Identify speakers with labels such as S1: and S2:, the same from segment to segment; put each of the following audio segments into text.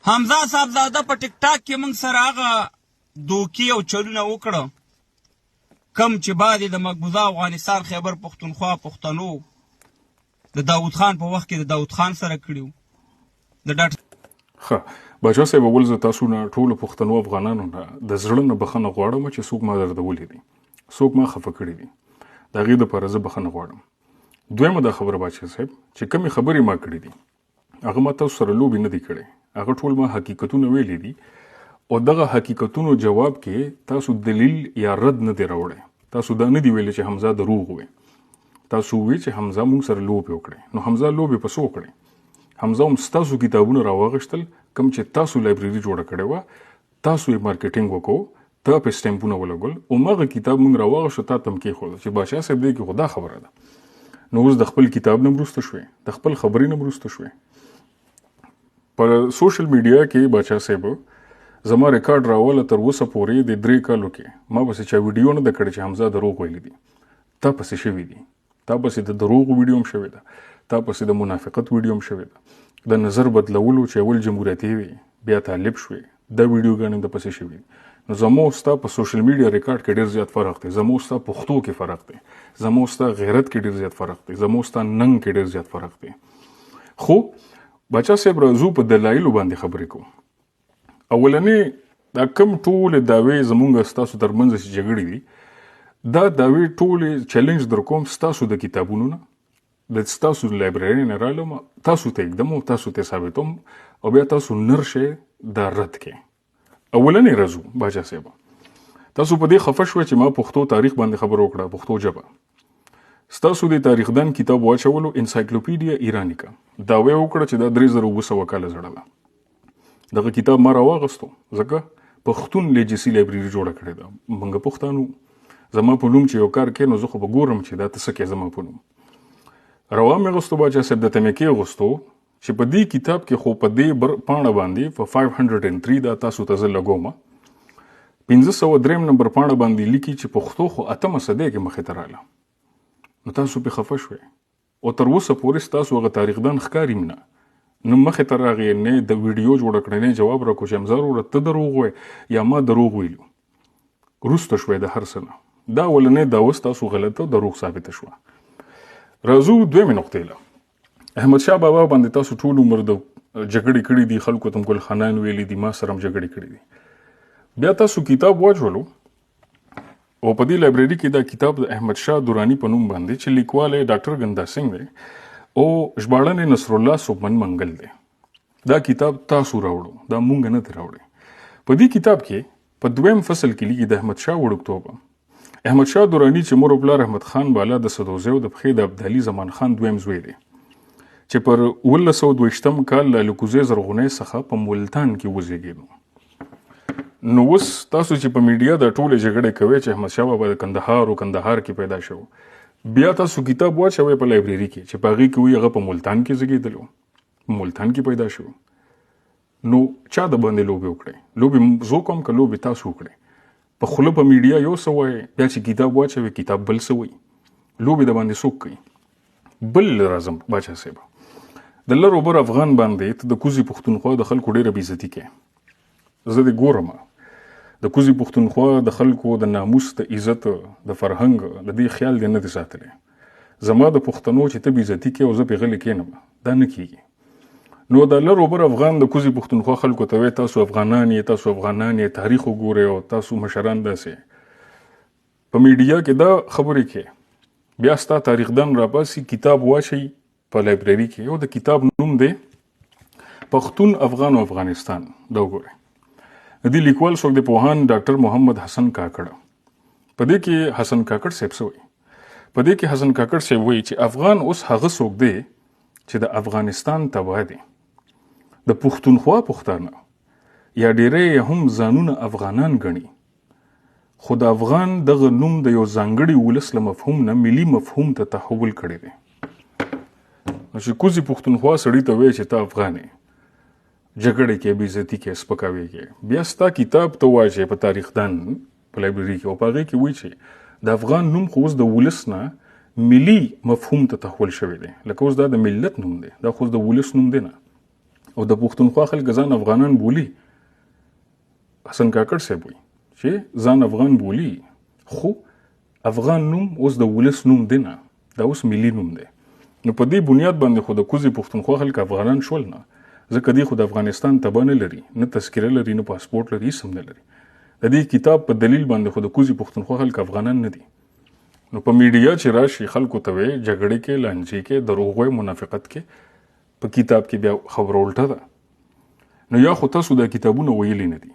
S1: حمزه صاحبزاده په ټیک ټاک کې موږ سره هغه دوکې او چلونه وکړه کم چې بعد د مقبوضه افغانستان خیبر پښتونخوا پښتنو د داود خان په وخت کې د داود خان سره کړي د ډاکټر
S2: باچا صاحب اول زه تاسو نه ټولو پښتنو افغانانو نه د زړه نه بخښنه غواړم چې څوک ما دردولی دي څوک ما خفه کړي دي د هغې دپاره زه بخښنه غواړم دویمه دا خبره باچا صاحب چې کومې خبرې ما کړي دي هغه ما تاسو سره لوبې نه دي کړې هغه ټول ما حقیقتونه ویلي دي او دغه حقیقتونو جواب کې تاسو دلیل یا رد نه دی راوړی تاسو دا نه دی ویلي چې حمزه دروغ وی تاسو وی چې حمزه مونږ سره لوبې وکړې نو حمزه لوبې په څه وکړې حمزه هم ستاسو کتابونه راواغشتل کوم چې تاسو لایبرري جوړه کړې وه تاسو یې مارکیټینګ وکړو تا په سټمپونه ولګول هماغه کتاب مونږ راواغشو تا ته م کېښوده چې باچا صاحب دی کې خو دا خبره ده نو اوس د خپل کتاب نه وروسته شوې د خپل خبرې نه وروسته شوې په سوشل میډیا کې باچا صاحب زما ریکارډ راوله تر اوسه پورې د 3 کالو کې ما پسې چا ویډیو نه ده کړې چې حمزه دروغ ویلي دي تا پسې شوي دي تا پسې د دروغ ویډیو هم شوې ده تا پسې د منافقت ویډیو هم شوې ده د نظر بدلولو چې اول جمهوریتي وي بیا طالب شوې دا ویډیوګانې د پسې شوي دي نو زما ستا په سوشل میډیا ریکارډ کې ډېر زیات فرق دی زما ستا پښتو کې فرق دی زما ستا غیرت کې ډېر زیات فرق دی زما ستا ننګ کې ډېر زیات فرق دی خو باچا صاحب راځو په دلایلو باندې خبرې کوو اولنې دا کم ټولې دعوې زمونږ ستاسو ترمنځ چې جګړې دي دا دعوې ټولې چیلنج در کوم ستاسو د کتابونو نه د ستاسو لایبرري نه رالم تاسو ته اقدم او تاسو ته ثابتوم او بیا تاسو نرشه دا رد کې اولنې راځو باچا صاحب تاسو په دې خفه شوئ چې ما پښتو تاریخ باندې خبر وکړه پښتو ژبه ستاسو د تاریخ دان کتاب واچولو انسایکلوپیډیا ایرانیکا دعوې وکړه چې دا 3200 کاله زړه ده دغه کتاب ما راواغستو ځکه پښتون لیجسي لایبرري جوړه کړې ده موږ پښتانو زما په نوم چې یو کار کوي نو زه خو به ګورم چې دا ته څه کوې زما په نوم روا مې غوستو باچا صاحب د تمې غوستو چې په دې کتاب کې خو په دې پاڼه باندې په 503 دا تاسو ته زه لګوم 503 نمبر پاڼه باندې لیکي چې پښتو خو اتمه صدۍ کې مخې ته راله نو تاسو په خفه شوئ او تر اوسه پورې ستاسو هغه تاریخدان ښکاري نه نو مخې ته راغی نه د ویډیو جوړه کړې نه جواب راکړو چې حمزه وروره ته دروغ وایې یا ما دروغ ویلو وروسته شوی د هر څه نه دا اولنۍ دا اوس تاسو غلطه دروغ ثابته شوه راځو دویمې نقطې له احمدشاه بابا باندې تاسو ټول عمر د جګړې کړي دي خلکو ته ګل خانان ویلي دي ما سره هم جګړې کړي دي بیا تاسو کتاب واچولو او په دې لایبرري کې دا کتاب د احمدشاه دراني په نوم باندې چې لیکوال یې ډاکټر ګندا سنګ دی او ژباړن یې نصر الله سومن منګل دی دا کتاب تاسو راوړو دا مونږ نه دی راوړی په دې کتاب کې په دویم فصل کې لیکي د احمدشاه وړکتوب احمدشاه دراني چې مور او پلار احمد خان بالا د سدوزیو د پښې د ابدالي زمان خان دویم زوی دی چې پر 1922 کال له لکوزې زرغونې څخه په ملتان کې وزیږېدو نو اوس تاسو چې په میډیا د ټولې جګړې کوي چې احمدشاه بابا د کندهار کې پیدا شو بیا تاسو کتاب واچوئ په لایبرري کې چې په هغې کې وي هغه په ملتان کې زیږېدلو ملتان کې پیدا شو نو چا د باندې لوبې وکړئ لوبې زه کوم که لوبې تاسو وکړئ په خوله په میډیا یو څه وایي بیا چې کتاب واچوي کتاب بل څه وایي لوبې د باندې څوک کوي بل راځم باچا صاحب د لر اوبر افغان باندې ته د کوزي پښتونخوا د خلکو ډېره بېعزتي کوې زه دې ګورم د کوزي پښتونخوا د خلکو د ناموس د عزت د فرهنګ د دې خیال دې نه دی ساتلی زما د پښتنو چې ته بېعزتي کوې او زه پرې غلې کښېنم دا نه کېږي نو د لر اوبر افغان د کوزي پښتونخوا خلکو ته وایي تاسو افغانان یې تاریخ وګورئ او تاسو مشران داسې په میډیا کې دا خبرې کوي بیا ستا تاریخدان راپاسي کتاب واچئ په لایبرري کې یو د کتاب نوم دی پښتون افغان او افغانستان دا وګورئ د دې لیکوال څوک دی پوهان ډاکټر محمد حسن کاکړ په دې کې حسن کاکړ صاحب څه وایي په دې کې حسن کاکړ صاحب وایي چې افغان اوس هغه څوک دی چې د افغانستان تبع دی د پښتونخوا پښتانه یا ډیری هم ځانونه افغانان ګڼي خو د افغان دغه نوم د یو ځانګړي ولس له مفهوم نه ملي مفهوم ته تحول کړی دی نو چې کوزي پښتونخوا سړي ته وایي چې ته افغان یې جګړې کې بېعزتي کې سپکاوی کې بیا ستا کتاب ته واچې په تاریخدان په لایبرري کې او په هغې کې وایي چې د افغان نوم خو اوس د ولس نه ملي مفهوم ته تحول شوی دی لکه اوس دا د ملت نوم دی دا خو د ولس نوم دی نه او د پښتونخوا خلک ځان افغانان بولي، حسن کاکړ صاحب وایي چې ځان افغان بولي، خو افغان نوم اوس د ولس نوم دی نه، دا اوس ملي نوم دی. نو په دې بنیاد باندې خو د کوزي پښتونخوا خلک افغانان شول نه، ځکه دی خو د افغانستان تبه نه لري، نه تذکره لري، نه پاسپورت لري، هیڅ هم نه لري. د دې کتاب په دلیل باندې خو د کوزي پښتونخوا خلک افغانان نه دي. نو په میډیا چې راشي خلکو ته وایي جګړې کې، لانجې کې، دروغ وایي، منافقت کې، په کتاب کې بیا خبره الټه ده. نو یا خو تاسو دا کتابونه ویلي نه دي،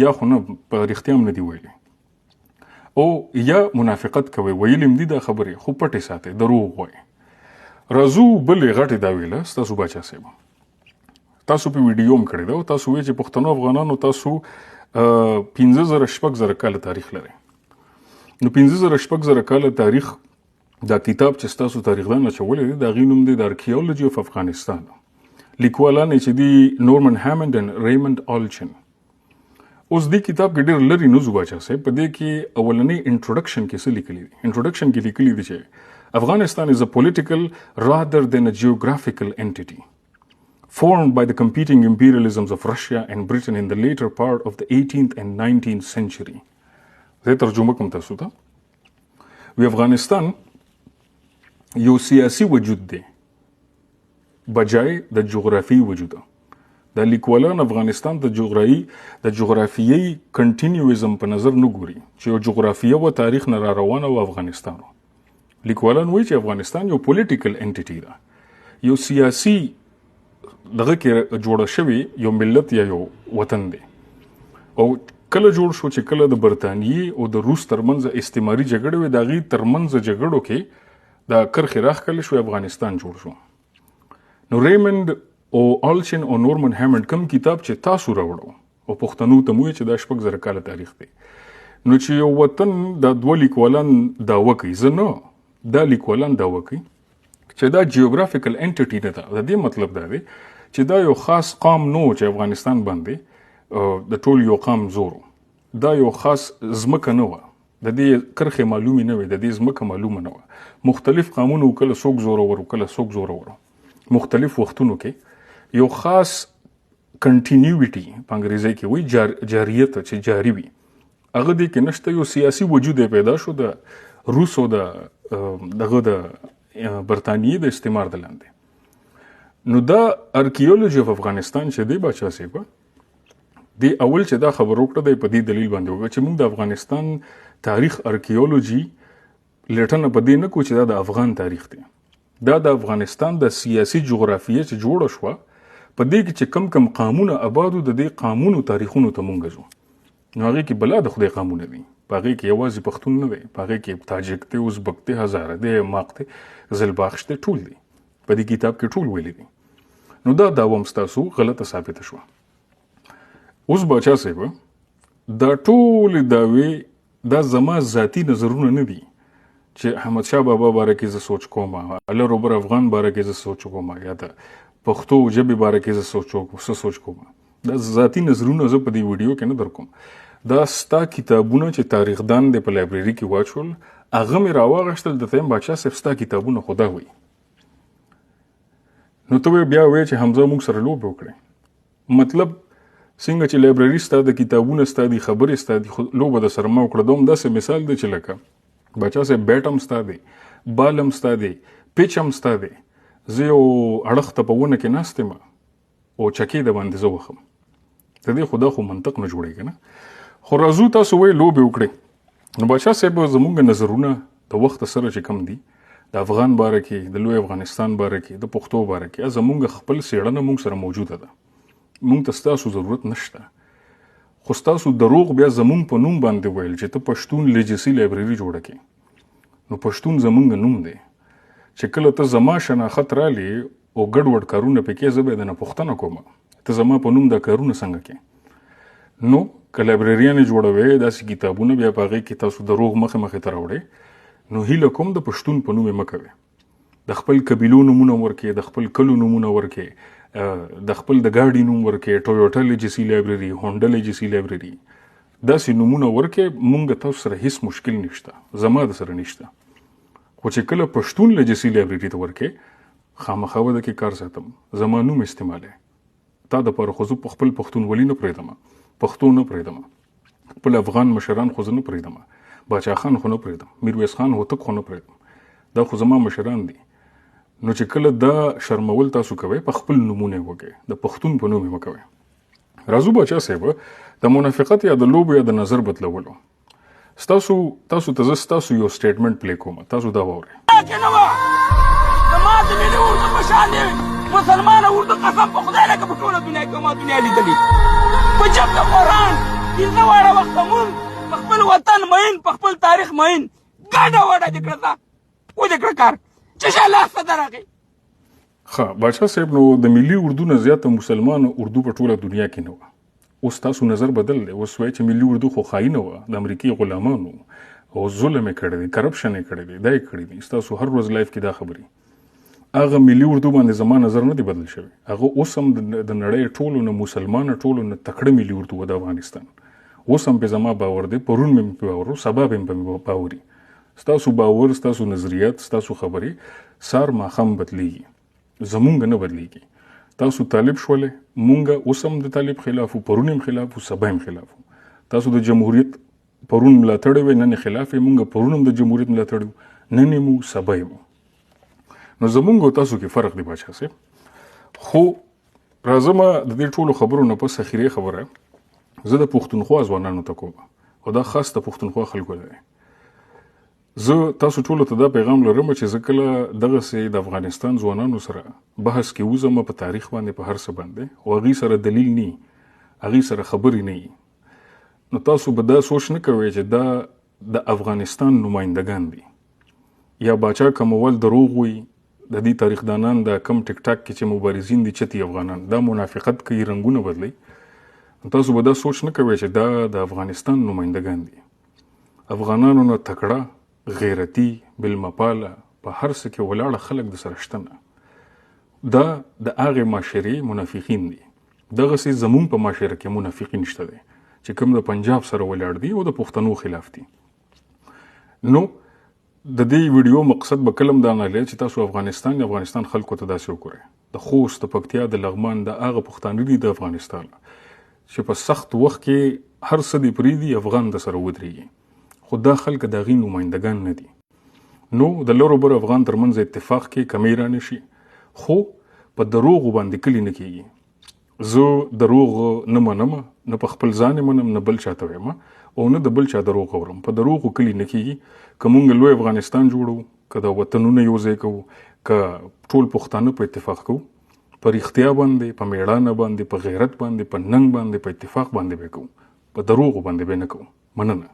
S2: یا خو نه په رښتیا هم نه دي ویلي، او یا منافقت کوي، ویلي هم دي دا خبرې خو پټې ساتي، دروغ وایي. راځو بلې غټې دا ویله ستاسو باچا صاحب، تاسو په ویډیو هم کړی ده او تاسو وایي چې پښتنو افغانانو تاسو 15,000 کاله تاریخ لري. نو 15,000 کاله تاریخ دا کتاب چې ستاسو تاریخدان اچولی دی، د هغې نوم دی د ارکیولوجي اف افغانستان. لیکوالان یې چې دي نورمن هامند ان ریمنډ آلچن. اوس دې کتاب کې ډېر لرې نه ځو باچا صاحب، په دې کې اولنۍ انټروډکشن کې څه لیکلي دي؟ انټروډکشن کې لیکلي دي چې افغانستان is a political rather than a geographical entity formed by the competing imperialisms of Russia and Britain in the later part of the 18th and 19th century. زه ترجمه کوم تاسو ته. وی افغانستان یو سیاسي وجود دی بجای د جغرافي وجوده. د لیکوالان افغانستان د جغرافیایي کنټینیویزم په نظر نه ګوري چې یو جغرافیه و تاریخ نه را روانه و افغانستان. لیکوالان وایي چې افغانستان یو پولیټیکل انټیټي ده، یو سیاسي دغه کې جوړه شوی یو ملت یا یو وطن دی. او کله جوړ شو چې کله د برطانیې او د روس ترمنځ استعماري جګړې وې، د هغې ترمنځ جګړو کې دا کرښې راښکلې شوې، افغانستان جوړ شو. نو ریمنډ او آلچن او نورمن هامند کوم کتاب چې تاسو راوړو او پښتنو ته مو چې دا 6,000 کاله تاریخ دی، نو چې یو وطن دا دوه لیکوالان دعوه کوي، زه نه، دا لیکوالان دعوه کوي چې دا جیوګرافیکل انټیټي نه ده. د دې مطلب دا دی چې دا یو خاص قام نو چې افغانستان باندې د ټول یو قام زورو، دا یو خاص ځمکه نه وه، د دې کرښې معلومې نه وې، د دې ځمکه معلومه نه وه. مختلف قامونو کله څوک زورور، کله څوک زورور، مختلف وختونو کې یو خاص کنټینیویټي په انګریزي کې وایي جاریت چې جاری وي، هغه دې کې نشته. یو سیاسي وجود پیدا شو د روس او دغه د برطانیې د استعمار د لاندې. نو دا ارکیولوجي اف افغانستان چې دی باچا صاحب، دی اول چې دا خبر وکړه دی په دې دلیل باندې وکړه چې موږ د افغانستان تاریخ ارکیولوجي لټنه په دې نه کوو چې دا د افغان تاریخ دی، دا د افغانستان د سیاسي جغرافیه چې جوړه شوه په دې کې چې کم کم قامونه آبادو، د دې قامونو تاریخونو ته مونږ ځو. نو هغې کې بلا د خدای قامونه دي، په هغې کې یوازې پښتون نه دی، په هغې کې تاجک دی، ازبک دی، هزاره دی، ماق دی، زلباخش دی، ټول دی، په دې کتاب کې ټول ویلي دي. نو دا دعوه هم ستاسو غلطه ثابته شوه. اوس باچا صاحب دا ټولې دعوې دا زما ذاتي نظرونه نه دي چې احمدشاه بابا باره کې زه سوچ کوم، الله روبر افغان باره کې زه سوچ کوم، یا د پښتو ژبې باره کې زه سوچ کوم. دا ذاتي نظرونه زه په دې ویډیو کې نه در کوم. دا ستا کتابونه چې تاریخدان دی په لایبرري کې واچول، هغه مې راواغېشتل، د ته یم باچا صاحب ستا کتابونه خو دا وایي. نو ته بیا وایې چې حمزه موږ سره لوبې وکړې. مطلب څنګه چې لایبرري ستا د کتابونه ستا دي، خبرې ستا دي، لوبه د سره ما وکړه. دا هم داسې مثال دی چې لکه باچا صاحب بیټ هم ستا دی، بال هم ستا دی، پیچ هم ستا دی، زه یو اړخ ته په ونه کې ناست یم او چکې د باندې زه وخم، د دې خو دا خو منطق نه جوړېږي نه. خو راځو تاسو وایي لوبې وکړئ. نو باچا صاحب زمونږ نظرونه د وخت سره چې کم دي، د افغان باره کې، د لوی افغانستان باره کې، د پښتو باره کې، زمونږ خپل څېړنه مونږ سره موجوده ده، مونږ ته ستاسو ضرورت نشته. خو ستاسو دروغ بیا زمونږ په نوم باندې ویل چې ته پښتون لیجسي لایبرري جوړه کړې. نو پښتون زمونږ نوم دی چې کله ته زما شناخت رالی او ګډوډ کارونه پکې زه به د نه پوښتنه کوم، ته زما په نوم دا کارونه څنګه کې؟ نو که لایبرریانې جوړوي داسې کتابونه، بیا په هغې کې تاسو دروغ مخې ته راوړئ، نو هیله کوم د پښتون په نوم یې مه کوئ. د خپل قبیلو نومونه ورکړئ، د خپل کلو نومونه ورکړئ، د خپل د ګاډي نوم ورکړئ، ټویوټا لیجسي لایبرري، هونډا لیجسي لایبرري، داسې نومونه ورکړئ. مونږ تاسو سره هیڅ مشکل نشته، زما د سره نشته. خو چې کله پښتون لیجسي لایبرري ته ورکړئ، خامخا به د کې کار ساتم، زما نوم استعمالوي، تا دپاره خو زه په خپل پښتونولي نه پرېږدم، پښتو نه پرېږدم، خپل افغان مشران خو زه نه پرېږدم، باچا خان خو نه پرېږدم، میرویس خان هوتک خو نه پرېږدم، دا خو زما مشران دي. نو چې کله دا شرمول تاسو کوئ په خپل نومونه وکړئ، د پښتون په نوم یې مه کوئ. راځو باچا صاحب، د منافقت یا د لوبو یا د نظر بدلولو تاسو ته زه ستاسو یو سټیټمنټ پلی کوم، تاسو دا واورئ.
S1: زما د ملي اردو په شان دی مسلمانه اردو قسم په خدای لکه په ټوله دنیا کې ما دنیا لیدلي په جب د قرآن پنځه واړه وخته مونږ په خپل وطن مین، په خپل تاریخ مین، ګډه وډه دې کړه ودې کړه کار چې شا لاسته درغی.
S2: ښه باچا صاحب، نو د ملي اردو نه زیاته مسلمانه اردو په ټوله دنیا کې نه وه. اوس تاسو نظر بدل دی، اوس وایي چې ملي اردو خو خاینه وه، د امریکې غلامانو او ظلم یې کړی دی، کرپشن یې کړی دی، دا یې کړی دی. ستاسو هر ورځ لایف کې دا خبرې. هغه ملي اردو باندې زما نظر نه دی بدل شوی، هغه اوس هم د نړۍ ټولو نه مسلمانه ټولو نه تکړه ملي اردو و د افغانستان. اوس هم پې زما باور دی، پرون مې پې باور و، سبا به مې په باور وي. ستاسو باور، ستاسو نظریات، ستاسو خبرې سار ماښام بدلیږي، زمونږ نه بدلیږي. تاسو طالب شولې، مونږ اوس هم د طالب خلاف وو، پرون هم خلاف وو، سبا هم خلاف وو. تاسو د جمهوریت پرون ملاتړی وی، نن خلاف یې. مونږ پرون هم د جمهوریت ملاتړی وو، نن یې مو، سبا یې مو. نو زمونږ او تاسو کې فرق دی باچا صاحب. خو راځم د دې ټولو خبرو نه پس اخري خبره زه د پښتونخوا ځوانانو ته کوم، او دا خاص د پښتونخوا خلکو دی. زه تاسو ټولو ته دا پیغام لرم چې زه کله دغسې د افغانستان ځوانانو سره بحث کې وځم په تاریخ باندې، په هر څه باندې، او هغوی سره دلیل نه وي، هغوی سره خبرې نه وي، نو تاسو به دا سوچ نه کوئ چې دا د افغانستان نمایندګان دي یا باچا کمول دروغ وي. د دې تاریخدانان د کم ټیک ټاک کې چې مبارزین دي چتي افغانان، دا منافقت کوي، رنګونه بدلوي. تاسو به دا سوچ نه کوئ چې دا د افغانستان نمایندګان دي. افغانانو نه تکړه، غیرتی، بلمپاله، په هر څه کې ولاړه خلک د سره شته نه. دا د هغې معاشرې منافقین دي. دغسې زمونږ په معاشره کې منافقین شته دی چې کوم د پنجاب سره ولاړ دي او د پښتنو خلاف دي. نو د دې ویډیو مقصد به کلم دا نه لري چې تاسو افغانستان خلکو ته داسې وکړئ. د خوست، د پکتیا، د لغمان، د هغه پښتانه دي د افغانستان چې په سخت وخت کې هر څه دې پرېږدي، افغان د سره ودرېږي. خو دا خلک د هغې نمایندګان نه دي. نو د لرو برو افغان ترمنځ اتفاق کې کمی رانه شي، خو په دروغو باندې کلي نه کېږي. زه دروغ نه منم، نه په خپل ځان منم، نه بل چاته وایم، او نه د بل چا دروغ اورم. په دروغو کلي نه کېږي. که مونږ لوی افغانستان جوړو، که د وطنونه یو ځای کوو، که ټول پښتانه په اتفاق کوو، په رښتیا باندې، په میړانه باندې، په غیرت باندې، په ننګ باندې، په اتفاق باندې به کوو، په دروغو باندې به نه کوو. مننه.